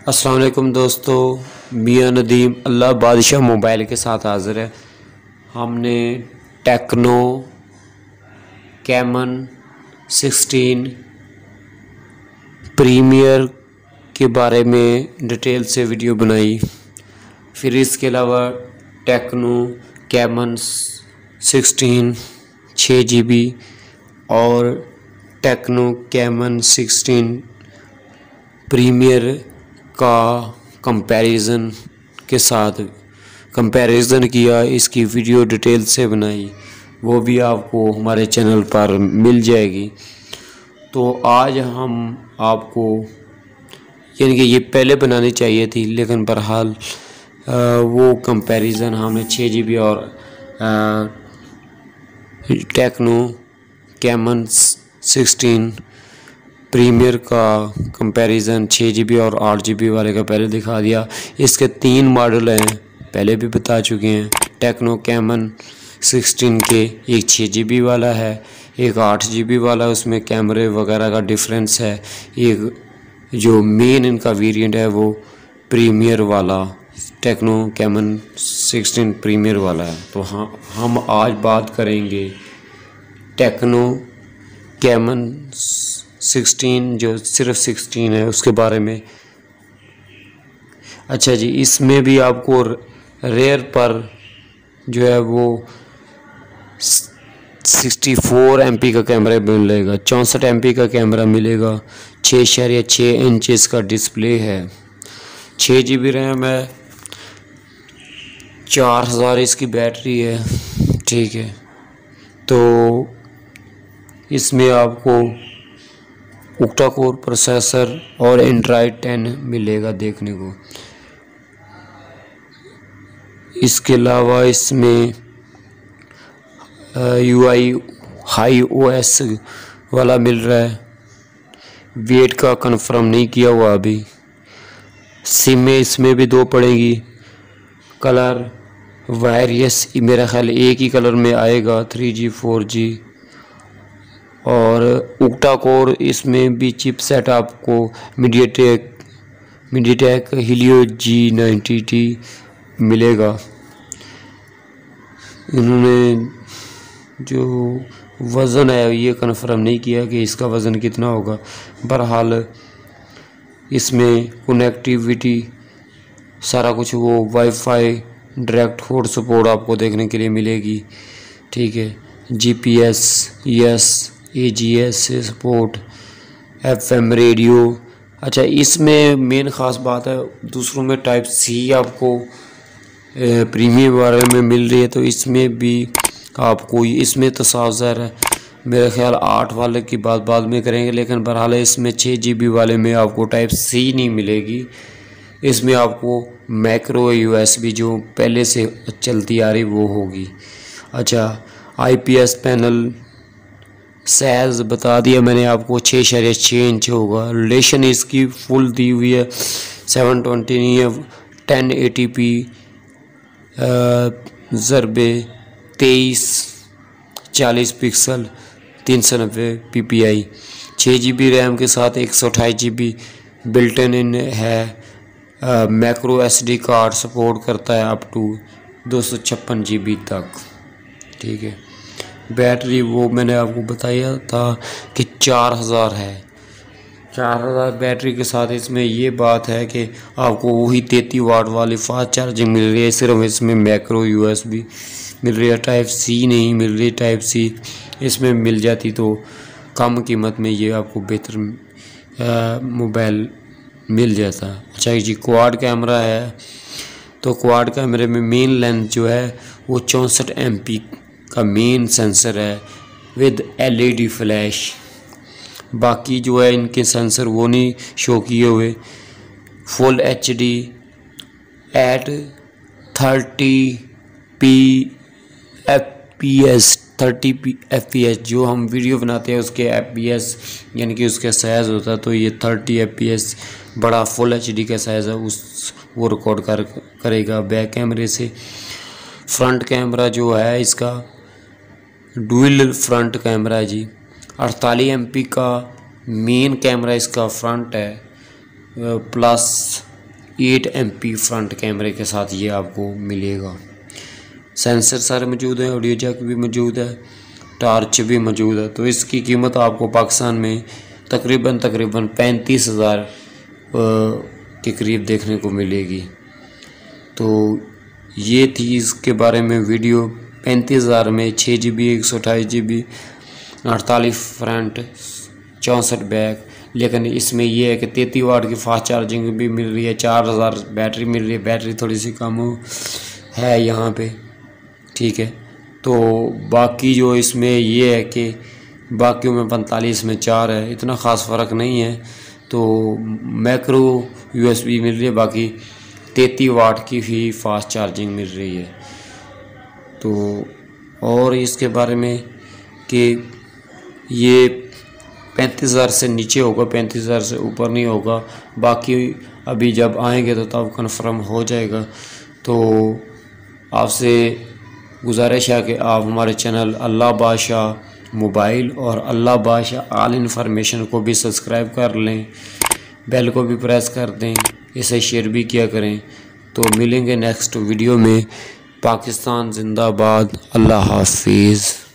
अस्सलाम वालेकुम दोस्तों, मियां नदीम अल्लाह बादशाह मोबाइल के साथ हाज़िर है। हमने टेक्नो कैमन 16 प्रीमियर के बारे में डिटेल से वीडियो बनाई। फिर इसके अलावा टेक्नो कैमन 16 6 GB और टेक्नो कैमन 16 प्रीमियर का कंपैरिजन के साथ कंपैरिजन किया, इसकी वीडियो डिटेल से बनाई, वो भी आपको हमारे चैनल पर मिल जाएगी। तो आज हम आपको यानी कि ये पहले बनानी चाहिए थी, लेकिन बहरहाल वो कंपैरिजन हमने 6 GB और टेक्नो कैमन 16 प्रीमियर का कंपैरिजन 6 GB और 8 GB वाले का पहले दिखा दिया। इसके 3 मॉडल हैं, पहले भी बता चुके हैं। टेक्नो कैमन 16 के एक 6 GB वाला है, एक 8 GB वाला, उसमें कैमरे वगैरह का डिफरेंस है। एक जो मेन इनका वेरिएंट है वो प्रीमियर वाला टेक्नो कैमन 16 प्रीमियर वाला है। तो हाँ, हम आज बात करेंगे टेक्नो कैमन 16 जो सिर्फ 16 है उसके बारे में। अच्छा जी, इसमें भी आपको रेयर पर जो है वो 64 MP का कैमरा मिलेगा, 64 MP का कैमरा मिलेगा, 6.6 इंचेस का डिस्प्ले है, 6 GB रैम है, 4000 इसकी बैटरी है। ठीक है, तो इसमें आपको ओक्टा कोर प्रोसेसर और एंड्रॉयड 10 मिलेगा देखने को। इसके अलावा इसमें UI हाई OS वाला मिल रहा है, वेट का कंफर्म नहीं किया हुआ अभी। सिमें इसमें भी 2 पड़ेगी, कलर वायरियस मेरा ख्याल एक ही कलर में आएगा, 3G 4G। और ओक्टा कोर इसमें भी चिपसेट आपको मीडियाटेक हीलियो G90T मिलेगा। इन्होंने जो वज़न है ये कंफर्म नहीं किया कि इसका वज़न कितना होगा। बहरहाल इसमें कनेक्टिविटी सारा कुछ वो वाईफाई डायरेक्ट कोड सपोर्ट आपको देखने के लिए मिलेगी। ठीक है, GPS AGS से सपोर्ट, FM रेडियो। अच्छा, इसमें मेन ख़ास बात है, दूसरों में टाइप C आपको प्रीमियम वाले में मिल रही है, तो इसमें भी आपको, इसमें तो साफ ज़ाहिर है मेरे ख्याल 8 वाले की बात बाद में करेंगे, लेकिन बहरहाल इसमें 6 GB वाले में आपको टाइप C नहीं मिलेगी। इसमें आपको मैक्रो USB जो पहले से चलती आ रही वो होगी। अच्छा, IPS पैनल साइज बता दिया मैंने आपको, 6.6 इंच होगा। रिलेशन इसकी फुल दी हुई है, 720 नहीं है, 1080p ज़रबे 23 40 pixel 390 ppi, 6 GB RAM के साथ 128 GB बिल्ट इन है। मैक्रो SD कार्ड सपोर्ट करता है अप टू 256 GB तक। ठीक है, बैटरी वो मैंने आपको बताया था कि 4000 है, 4000 बैटरी के साथ। इसमें ये बात है कि आपको वही 33 वाट वाली फास्ट चार्जिंग मिल रही है, सिर्फ इसमें मैक्रो USB मिल रही है, टाइप C नहीं मिल रही। टाइप C इसमें मिल जाती तो कम कीमत में ये आपको बेहतर मोबाइल मिल जाता। अच्छा जी, क्वाड कैमरा है, तो क्वाड कैमरे में मेन लेंस जो है वो 64 MP का मेन सेंसर है विद LED फ्लैश। बाकी जो है इनके सेंसर वो नहीं शो किए हुए। फुल HD एट 30 FPS जो हम वीडियो बनाते हैं उसके FPS यानी कि उसका साइज़ होता है, तो ये 30 FPS बड़ा फुल HD का साइज़ है, उस वो रिकॉर्ड करेगा बैक कैमरे से। फ्रंट कैमरा जो है इसका डुअल फ्रंट कैमरा है जी, 48 MP का मेन कैमरा इसका फ्रंट है, प्लस 8 MP फ्रंट कैमरे के साथ ये आपको मिलेगा। सेंसर सारे मौजूद हैं, ऑडियो जैक भी मौजूद है, टॉर्च भी मौजूद है। तो इसकी कीमत आपको पाकिस्तान में तकरीबन 35,000 के करीब देखने को मिलेगी। तो ये थी इसके बारे में वीडियो। 35,000 में 6 GB 128 GB 48 फ्रंट 64 बैक। लेकिन इसमें ये है कि 33 वाट की फास्ट चार्जिंग भी मिल रही है, 4000 बैटरी मिल रही है। बैटरी थोड़ी सी कम है यहाँ पे, ठीक है। तो बाकी जो इसमें ये है कि बाकियों में 45 में 4 है, इतना ख़ास फ़र्क नहीं है। तो मैक्रो USB मिल रही है, बाकी 33 वाट की भी फास्ट चार्जिंग मिल रही है। तो और इसके बारे में कि ये 35,000 से नीचे होगा, 35,000 से ऊपर नहीं होगा। बाकी अभी जब आएंगे तो तब कन्फर्म हो जाएगा। तो आपसे गुजारिश है कि आप हमारे चैनल अल्लाह बादशाह मोबाइल और अल्लाह बादशाह ऑल इन्फॉर्मेशन को भी सब्सक्राइब कर लें, बेल को भी प्रेस कर दें, इसे शेयर भी किया करें। तो मिलेंगे नेक्स्ट वीडियो में। पाकिस्तान जिंदाबाद। अल्लाह हाफिज़।